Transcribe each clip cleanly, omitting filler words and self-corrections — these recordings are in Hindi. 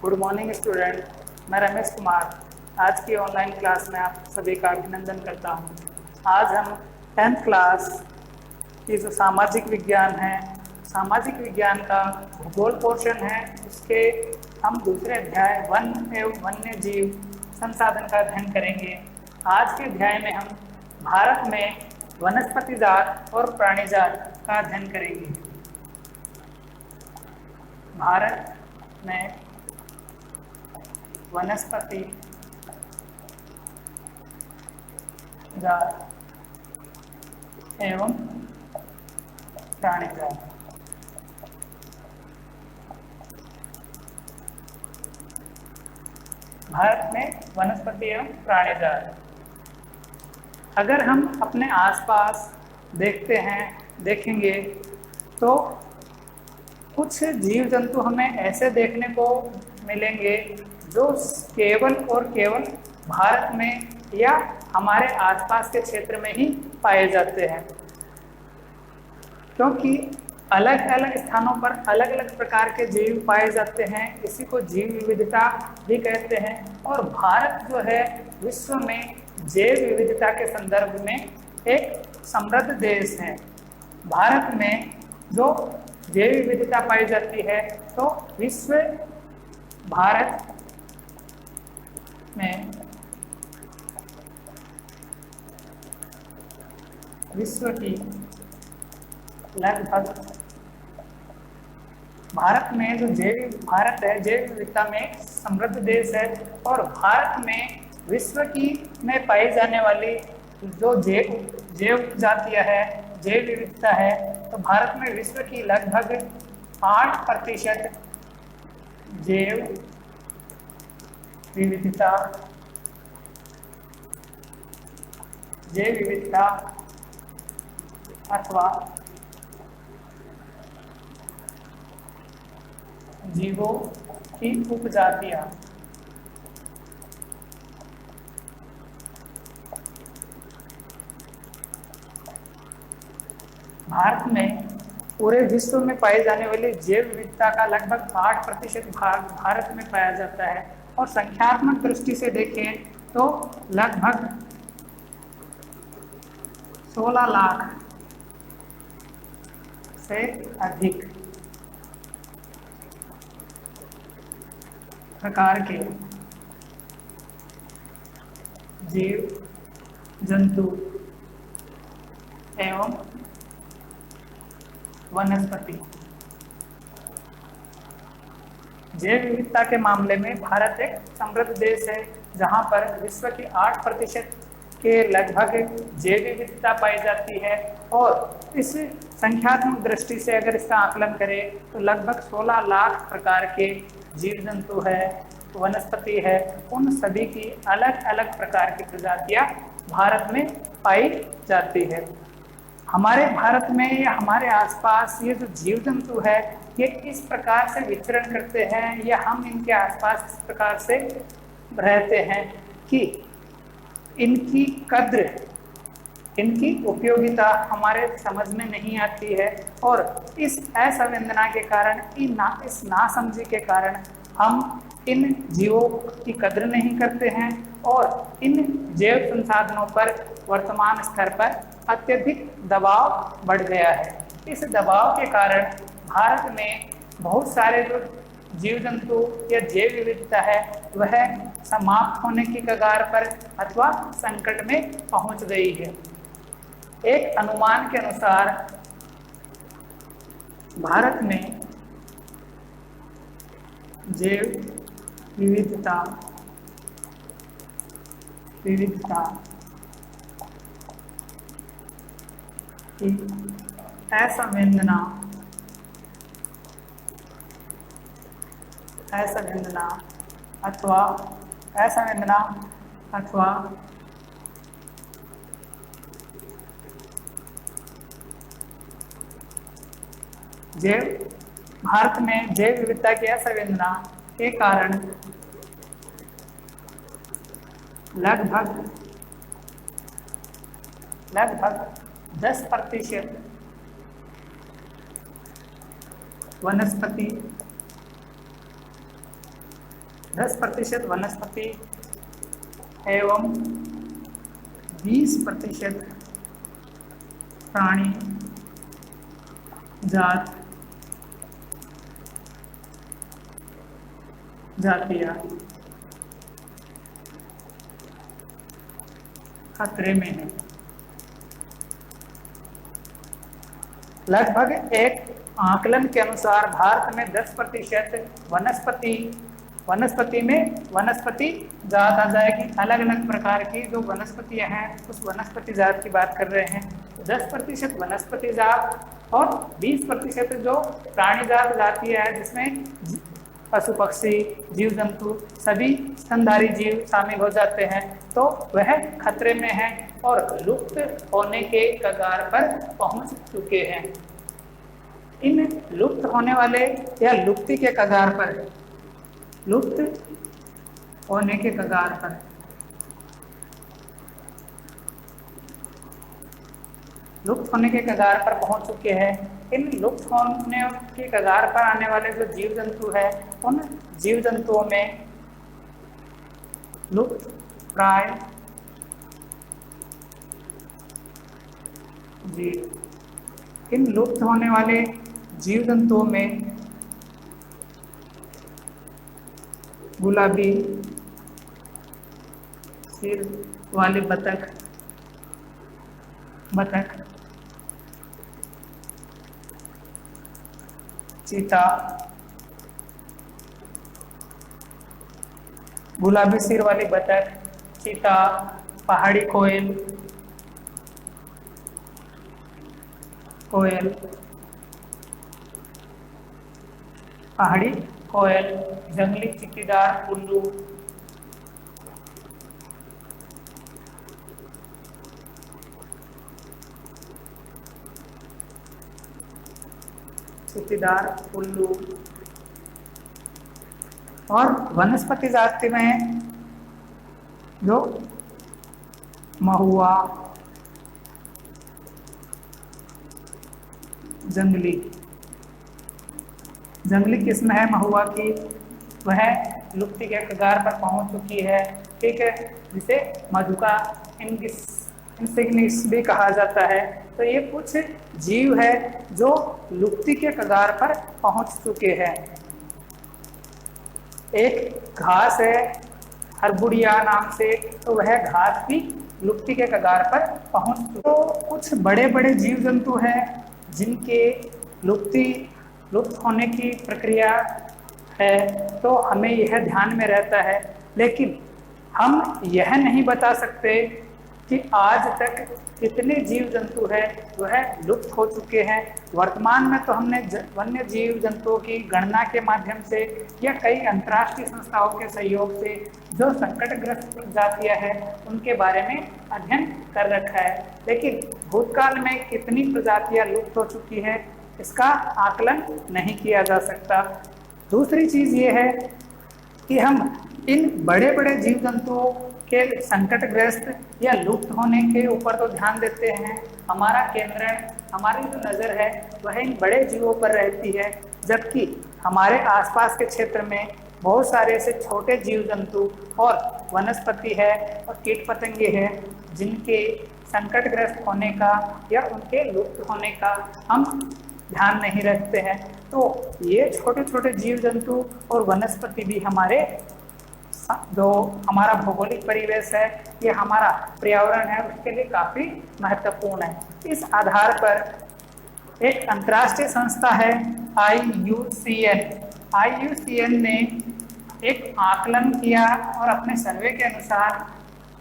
गुड मॉर्निंग स्टूडेंट, मैं रमेश कुमार। आज की ऑनलाइन क्लास में आप सभी का अभिनंदन करता हूं। आज हम 10th क्लास की जो सामाजिक विज्ञान है, सामाजिक विज्ञान का भूगोल पोर्शन है, उसके हम दूसरे अध्याय वन एवं वन्य जीव संसाधन का अध्ययन करेंगे। आज के अध्याय में हम भारत में वनस्पति जात और प्राणी जात का अध्ययन करेंगे। भारत में वनस्पति जात एवं प्राणी जात। भारत में वनस्पति एवं प्राणी जात। अगर हम अपने आसपास देखेंगे तो कुछ जीव जंतु हमें ऐसे देखने को मिलेंगे जो केवल और केवल भारत में या हमारे आसपास के क्षेत्र में ही पाए जाते हैं, क्योंकि अलग अलग स्थानों पर अलग अलग प्रकार के जीव पाए जाते हैं। इसी को जीव विविधता भी कहते हैं। और भारत जो है विश्व में जैव विविधता के संदर्भ में एक समृद्ध देश है। भारत में जो जैव विविधता पाई जाती है तो भारत में विश्व की लगभग भारत है जैव विविधता में समृद्ध देश है। और भारत में विश्व की में पाई जाने वाली जो जैव जातियां है, जैव विविधता है, तो भारत में विश्व की लगभग 8% जैव विविधता अथवा जीवों की उपजातियां भारत में पूरे विश्व में पाई जाने वाली जैव विविधता का लगभग 8% भाग भारत में पाया जाता है। और संख्यात्मक दृष्टि से देखें तो लगभग 16 लाख से अधिक प्रकार के जीव जंतु एवं वनस्पति। जैव विविधता के मामले में भारत एक समृद्ध देश है, जहां पर विश्व की 8% के लगभग जैव विविधता पाई जाती है। और इस संख्यात्मक दृष्टि से अगर इसका आकलन करें तो लगभग 16 लाख प्रकार के जीव जंतु है, वनस्पति है, उन सभी की अलग अलग प्रकार की प्रजातियां भारत में पाई जाती है। हमारे भारत में या हमारे आसपास ये जो जीव जंतु है ये इस प्रकार से विचरण करते हैं या हम इनके आसपास इस प्रकार से रहते हैं कि इनकी कद्र, इनकी उपयोगिता हमारे समझ में नहीं आती है। और इस असंवेदना के कारण, इस नासमझी के कारण हम इन जीवों की कद्र नहीं करते हैं और इन जैव संसाधनों पर वर्तमान स्तर पर अत्यधिक दबाव बढ़ गया है। इस दबाव के कारण भारत में बहुत सारे जो जीव जंतु या जैव विविधता है वह समाप्त होने की कगार पर अथवा संकट में पहुंच गई है। एक अनुमान के अनुसार भारत में जैव विविधता की असंवेदना अथवा भारत में जैव विविधता की असंवेदना के कारण लगभग 10% वनस्पति 10% वनस्पति एवं 20% प्राणी जातियां खतरे में है। लगभग एक आकलन के अनुसार भारत में 10% वनस्पति में वनस्पति जात आ जाएगी। अलग अलग प्रकार की जो वनस्पतियां हैं उस वनस्पति जात की बात कर रहे हैं। 10% वनस्पति जात और 20% जो प्राणी जात जातियां है, जिसमें पशु पक्षी जीव जंतु सभी स्तनधारी जीव शामिल हो जाते हैं, तो वह खतरे में है और लुप्त होने के कगार पर पहुंच चुके हैं। इन लुप्त होने वाले या लुप्ति के कगार पर, लुप्त होने के कगार पर लुप्त होने के कगार पर पहुंच चुके हैं। इन लुप्त होने के कगार पर आने वाले जो जीव जंतु है, उन जीव जंतुओं में लुप्त प्राय जीव, इन लुप्त होने वाले जीव जंतुओं में गुलाबी सिर वाले बतख, चीता, गुलाबी सिर वाली बतख, चीता, पहाड़ी कोयल, पहाड़ी कोयल, जंगली चित्तीदार उल्लू, और वनस्पति जाति में जो महुआ, जंगली किस्म है महुआ की, वह लुप्ति के कगार पर पहुंच चुकी है। ठीक है, जिसे मधुका इंसिग्निस भी कहा जाता है। तो ये कुछ जीव है जो लुप्ति के कगार पर पहुंच चुके हैं। एक घास है हरबुड़िया नाम से, तो वह घास भी लुप्ति के कगार पर पहुंच चुके। तो कुछ बड़े बड़े जीव जंतु हैं जिनके लुप्त होने की प्रक्रिया है, तो हमें यह ध्यान में रहता है। लेकिन हम यह नहीं बता सकते कि आज तक कितने जीव जंतु हैं वह लुप्त हो चुके हैं। वर्तमान में तो हमने वन्य जीव जंतुओं की गणना के माध्यम से या कई अंतर्राष्ट्रीय संस्थाओं के सहयोग से जो संकटग्रस्त जातियां हैं उनके बारे में अध्ययन कर रखा है। लेकिन भूतकाल में कितनी प्रजातियां लुप्त हो चुकी है इसका आकलन नहीं किया जा सकता। दूसरी चीज़ ये है कि हम इन बड़े बड़े जीव जंतुओं के संकटग्रस्त या लुप्त होने के ऊपर तो ध्यान देते हैं। हमारा केंद्र, हमारी जो नज़र है वह इन बड़े जीवों पर रहती है, जबकि हमारे आसपास के क्षेत्र में बहुत सारे ऐसे छोटे जीव जंतु और वनस्पति है और कीट पतंगे हैं जिनके संकटग्रस्त होने का या उनके लुप्त होने का हम ध्यान नहीं रखते हैं। तो ये छोटे छोटे जीव जंतु और वनस्पति भी हमारे जो हमारा भौगोलिक परिवेश है, ये हमारा पर्यावरण है, उसके लिए काफ़ी महत्वपूर्ण है। इस आधार पर एक अंतर्राष्ट्रीय संस्था है IUCN ने एक आकलन किया और अपने सर्वे के अनुसार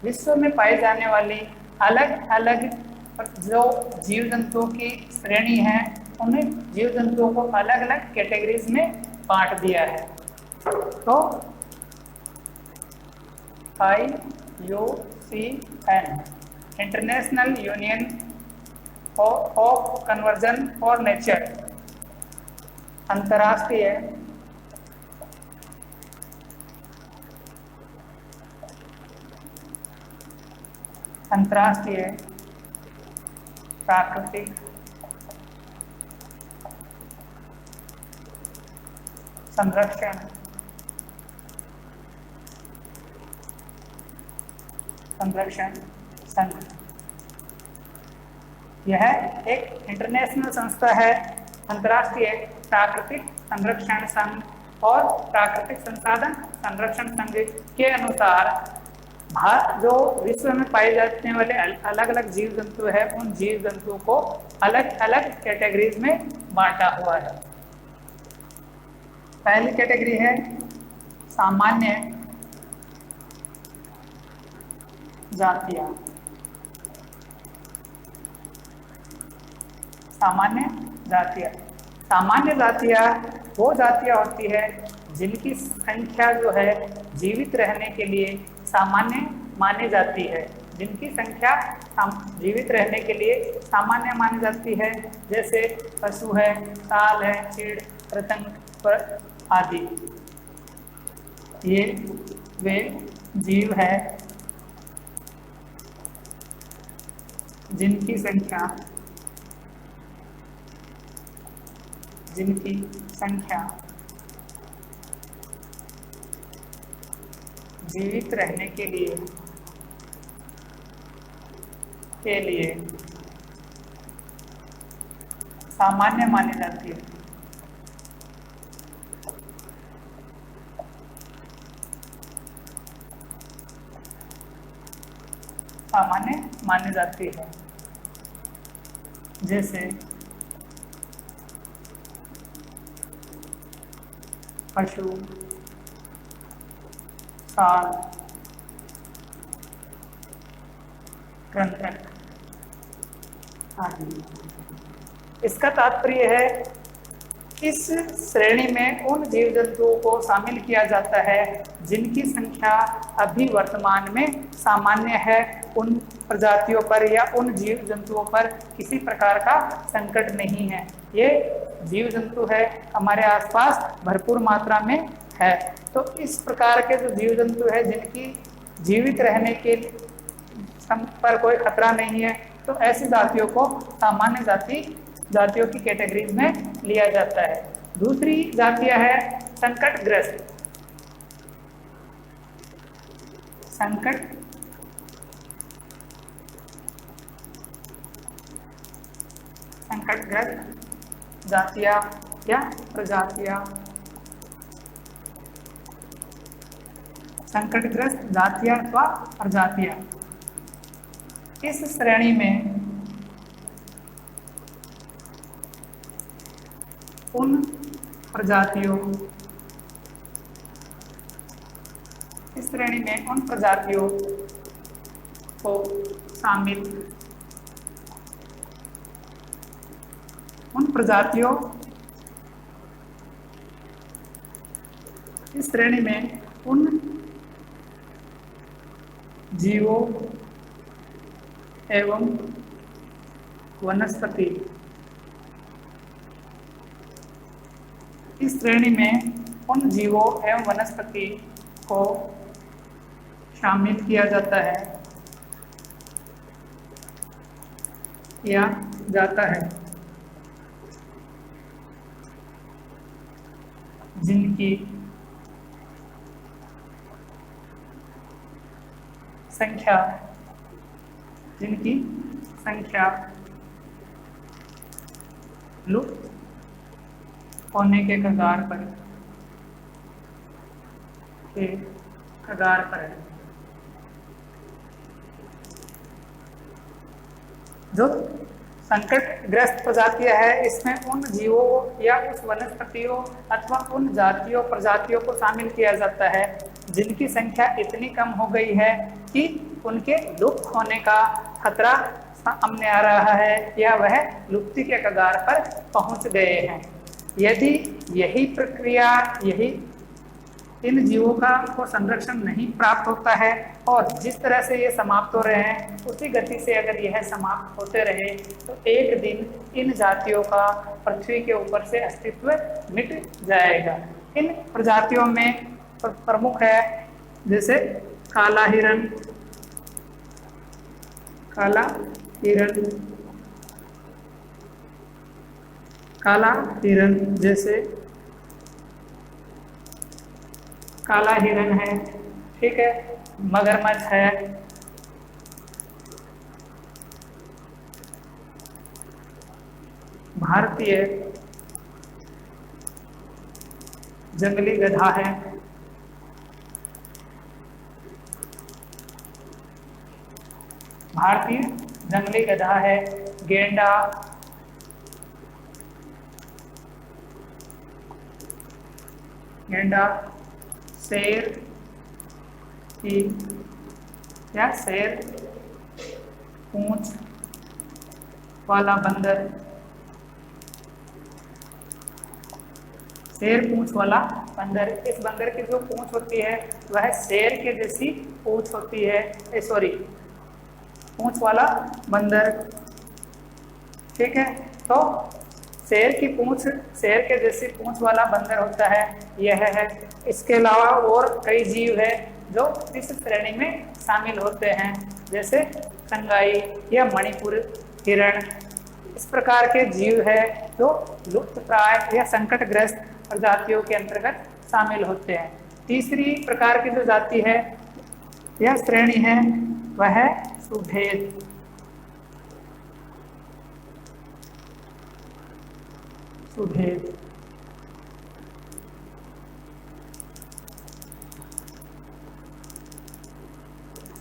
विश्व में पाई जाने वाली अलग अलग जो जीव जंतुओं की श्रेणी है, उन्हें जीव जंतुओं को अलग अलग कैटेगरीज में बांट दिया है। तो IUCN international union of conversion for nature, अंतर्राष्ट्रीय प्राकृतिक संरक्षण संरक्षण संघ। यह एक इंटरनेशनल संस्था है, अंतर्राष्ट्रीय प्राकृतिक संरक्षण संघ और प्राकृतिक संसाधन संरक्षण संघ के अनुसार जो विश्व में पाए जाने वाले अलग अलग जीव जंतु है, उन जीव जंतुओं को अलग अलग कैटेगरीज में बांटा हुआ है। पहली कैटेगरी है सामान्य जातियां। सामान्य जातियां, सामान्य जातियां वो जातियां होती है जिनकी संख्या जो है जीवित रहने के लिए सामान्य मानी जाती है, जिनकी संख्या जीवित रहने के लिए सामान्य मानी जाती है, जैसे पशु है, ताल है, चीड़, पतंग आदि। ये वे जीव है जिनकी संख्या जीवित रहने के लिए सामान्य मानी जाती है। सामान्य मानी जाती है, जैसे पशु, साल, कृंतक आदि। इसका तात्पर्य है इस श्रेणी में उन जीव जंतुओं को शामिल किया जाता है जिनकी संख्या अभी वर्तमान में सामान्य है। उन प्रजातियों पर या उन जीव जंतुओं पर किसी प्रकार का संकट नहीं है। ये जीव जंतु है हमारे आसपास भरपूर मात्रा में है। तो इस प्रकार के जो जीव जंतु है जिनकी जीवित रहने के पर कोई खतरा नहीं है, तो ऐसी जातियों को सामान्य जातियों की कैटेगरीज में लिया जाता है। दूसरी जातियां है संकटग्रस्त। संकटग्रस्त जातियां या प्रजातियां। संकटग्रस्त जातियां अथवा प्रजातियां, इस श्रेणी में उन प्रजातियों को शामिल इस श्रेणी में उन जीवों एवं वनस्पति, इस श्रेणी में उन जीवों एवं वनस्पति को शामिल किया जाता है या जाता है जिनकी संख्या लुप्त होने के कगार पर है। जो संकटग्रस्त प्रजातियां है, इसमें उन जीवों या उस वनस्पतियों अथवा उन जातियों प्रजातियों को शामिल किया जाता है जिनकी संख्या इतनी कम हो गई है कि उनके लुप्त होने का खतरा सामने आ रहा है या वह लुप्ति के कगार पर पहुंच गए हैं। यदि इन जीवों को संरक्षण नहीं प्राप्त होता है और जिस तरह से ये समाप्त हो रहे हैं उसी गति से अगर यह समाप्त होते रहे तो एक दिन इन जातियों का पृथ्वी के ऊपर से अस्तित्व मिट जाएगा। इन प्रजातियों में प्रमुख है जैसे काला हिरण, जैसे काला हिरण है, ठीक है, मगरमच्छ है, भारतीय जंगली गधा है। भारतीय जंगली गधा है। गेंडा, गेंडा, शेर की या शेर पूंछ वाला बंदर, शेर पूंछ वाला बंदर। इस बंदर की जो पूंछ होती है वह शेर के जैसी पूंछ होती है, सॉरी, पूंछ वाला बंदर। ठीक है, तो शेर की पूंछ, शेर के जैसी पूंछ वाला बंदर होता है, यह है। इसके अलावा और कई जीव है जो इस श्रेणी में शामिल होते हैं, जैसे संगाई या मणिपुर हिरण। इस प्रकार के जीव है जो लुप्त प्राय या संकटग्रस्त प्रजातियों के अंतर्गत शामिल होते हैं। तीसरी प्रकार की जो जाति है या श्रेणी है वह है सुभेद। सुभेद,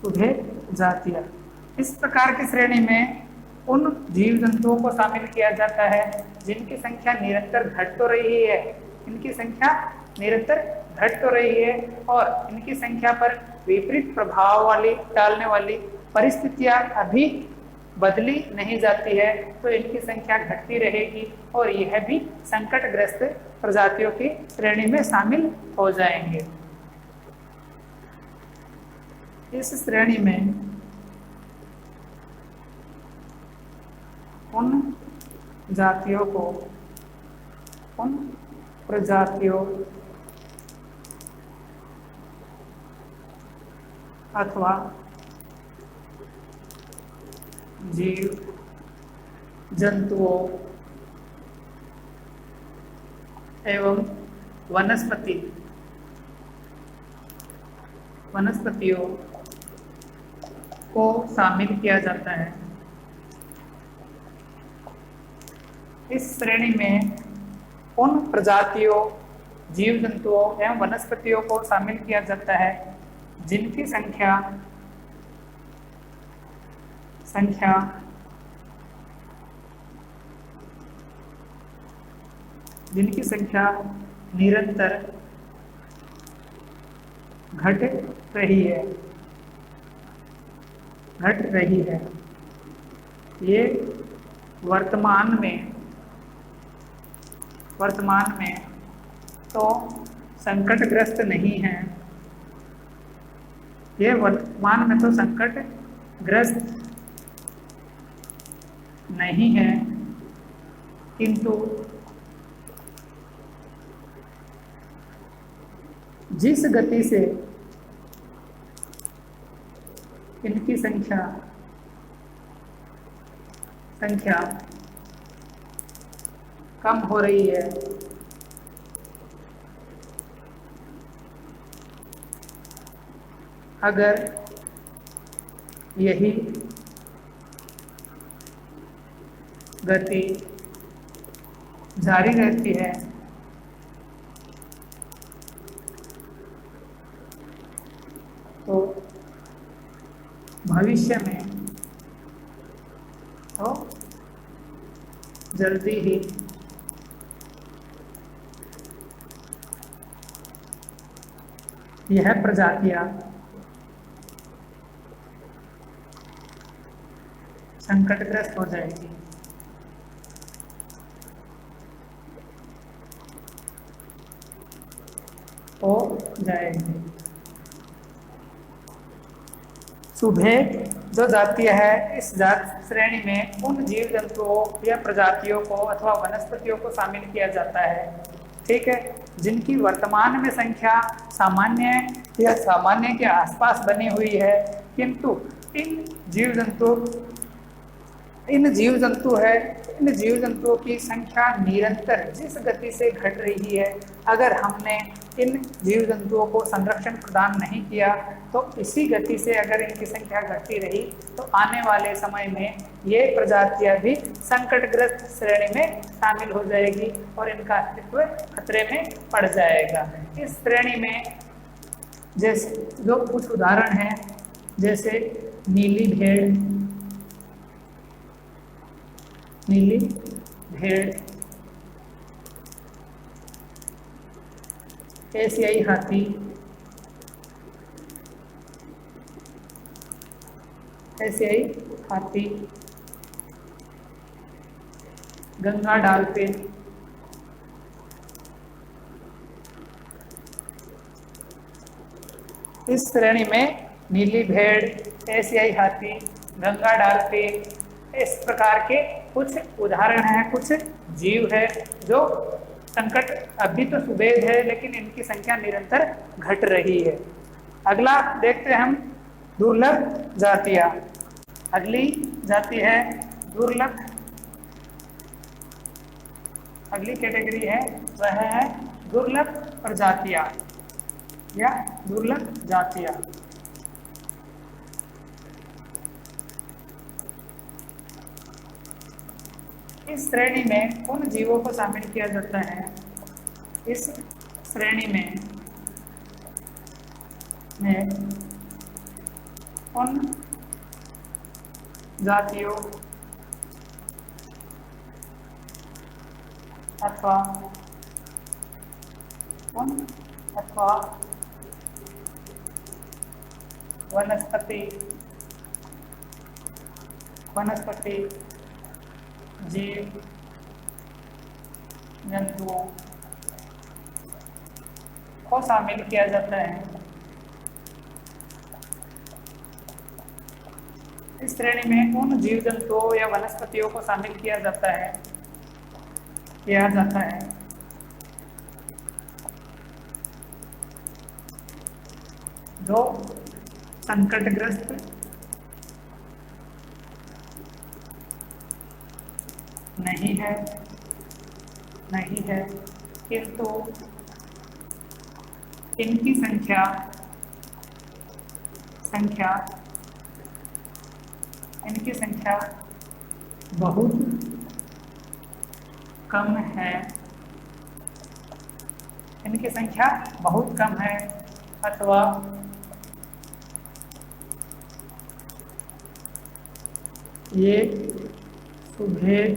सुभेद जातियां। इस प्रकार की श्रेणी में उन जीव जंतुओं को शामिल किया जाता है जिनकी संख्या निरंतर घट तो रही है, इनकी संख्या निरंतर घट तो रही है और इनकी संख्या पर विपरीत प्रभाव वाली डालने वाली परिस्थितियां अभी बदली नहीं जाती है, तो इनकी संख्या घटती रहेगी और यह भी संकटग्रस्त प्रजातियों की श्रेणी में शामिल हो जाएंगे। इस श्रेणी में उन जातियों को, उन प्रजातियों अथवा जीव जंतुओं एवं वनस्पतियों को शामिल किया जाता है। इस श्रेणी में उन प्रजातियों, जीव जंतुओं एवं वनस्पतियों को शामिल किया जाता है जिनकी संख्या निरंतर घट रही है। ये वर्तमान में तो संकटग्रस्त नहीं है, ये वर्तमान में तो संकटग्रस्त नहीं है, किंतु जिस गति से इनकी संख्या कम हो रही है, अगर यही गति जारी रहती है तो भविष्य में तो जल्दी ही यह प्रजातियां संकटग्रस्त हो जाएगी। सुभेद जो जातीय है, इस जात श्रेणी में उन जीव जंतुओं या प्रजातियों को अथवा वनस्पतियों को शामिल किया जाता है, ठीक है, जिनकी वर्तमान में संख्या सामान्य या सामान्य के आसपास बनी हुई है, किंतु इन जीव जंतुओं की संख्या निरंतर जिस गति से घट रही है, अगर हमने इन जीव जंतुओं को संरक्षण प्रदान नहीं किया तो इसी गति से अगर इनकी संख्या घटती रही तो आने वाले समय में ये प्रजातियां भी संकटग्रस्त श्रेणी में शामिल हो जाएगी और इनका अस्तित्व खतरे में पड़ जाएगा। इस श्रेणी में जैसे जो कुछ उदाहरण हैं, जैसे नीली भेड़, एशियाई हाथी, गंगा डॉल्फिन, इस श्रेणी में नीली भेड़, एशियाई हाथी, गंगा डॉल्फिन इस प्रकार के कुछ उदाहरण हैं, कुछ जीव है जो संकट अभी तो सुभेद है लेकिन इनकी संख्या निरंतर घट रही है। अगला देखते हैं हम दुर्लभ जातियां। अगली जाति है दुर्लभ, अगली कैटेगरी है वह है दुर्लभ प्रजातियां या दुर्लभ जातियां। इस श्रेणी में उन जीवों को शामिल किया जाता है, इस श्रेणी में उन जातियों अथवा वनस्पति जीव जंतुओं को शामिल किया जाता है। इस श्रेणी में उन जीव जंतुओं या वनस्पतियों को शामिल किया जाता है जो संकटग्रस्त नहीं है किंतु इनकी संख्या बहुत कम है, अथवा ये सुभेद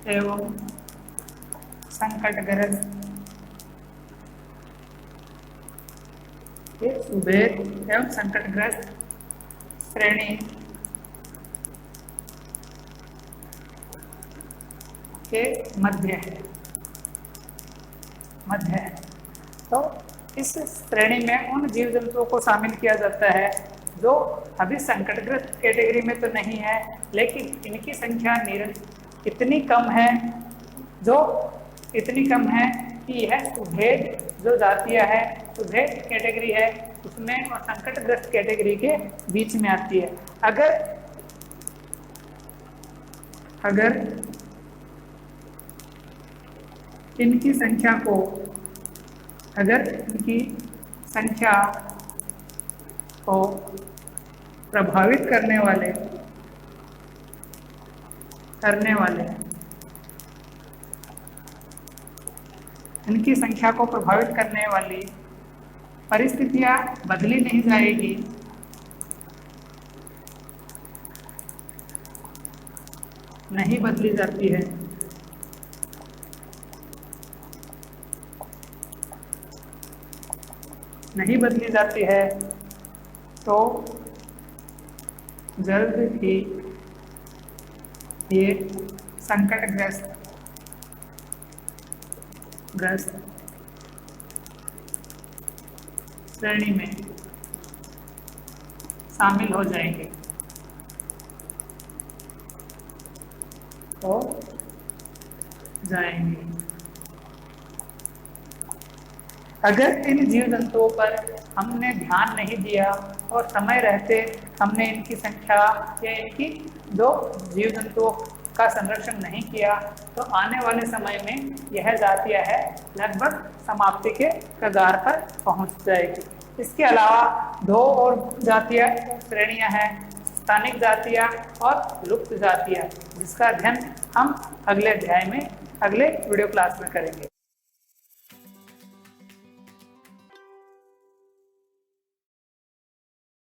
एवं संकटग्रस्त श्रेणी के मध्य है। तो इस श्रेणी में उन जीव जंतुओं को शामिल किया जाता है जो अभी संकटग्रस्त कैटेगरी में तो नहीं है लेकिन इनकी संख्या इतनी कम है कि यह सुभेद जो जातियां है, सुभेद कैटेगरी है उसमें और संकटग्रस्त कैटेगरी के बीच में आती है। अगर इनकी संख्या को प्रभावित करने वाले इनकी संख्या को प्रभावित करने वाली परिस्थितियां बदली नहीं जाएगी, नहीं बदली जाती है, तो जल्द ही ये संकटग्रस्त श्रेणी में शामिल हो जाएंगे। अगर इन जीव जंतुओं पर हमने ध्यान नहीं दिया और समय रहते हमने इनकी संख्या या इनकी जो जीव जंतुओं का संरक्षण नहीं किया तो आने वाले समय में यह जातियां है लगभग समाप्ति के कगार पर पहुंच जाएगी। इसके अलावा 2 और जातीय श्रेणियां हैं, स्थानिक जातियां और लुप्त जातियां, जिसका अध्ययन हम अगले अध्याय में अगले वीडियो क्लास में करेंगे।